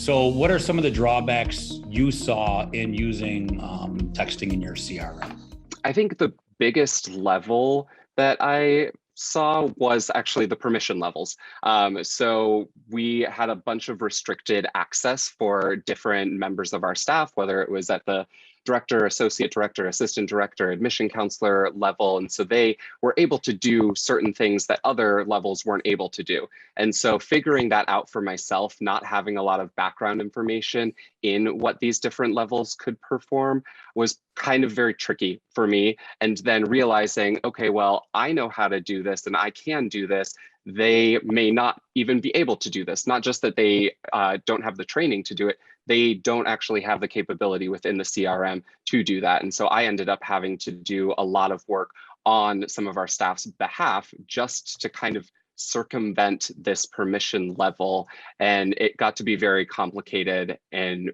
So what are some of the drawbacks you saw in using texting in your CRM? I think the biggest level that I saw was actually the permission levels. So we had a bunch of restricted access for different members of our staff, whether it was at the director, associate director, assistant director, admission counselor level. And so they were able to do certain things that other levels weren't able to do. And so figuring that out for myself, not having a lot of background information in what these different levels could perform was kind of very tricky for me. And then realizing, okay, well, I know how to do this and I can do this. They may not even be able to do this. Not just that they don't have the training to do it, they don't actually have the capability within the CRM to do that. And so I ended up having to do a lot of work on some of our staff's behalf just to kind of circumvent this permission level. And it got to be very complicated and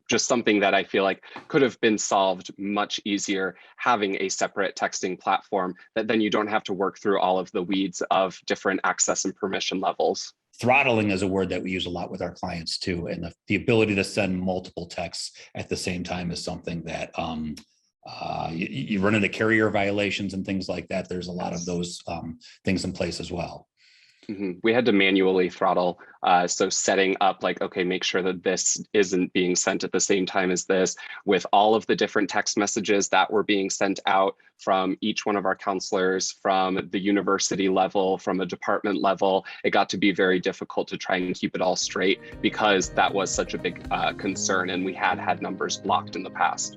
just something that I feel like could have been solved much easier having a separate texting platform that then you don't have to work through all of the weeds of different access and permission levels. Throttling is a word that we use a lot with our clients too. And the ability to send multiple texts at the same time is something that you run into carrier violations and things like that. There's a lot of those things in place as well. Mm-hmm. We had to manually throttle. So setting up like, okay, make sure that this isn't being sent at the same time as this, with all of the different text messages that were being sent out from each one of our counselors, from the university level, from a department level. It got to be very difficult to try and keep it all straight because that was such a big concern and we had numbers blocked in the past.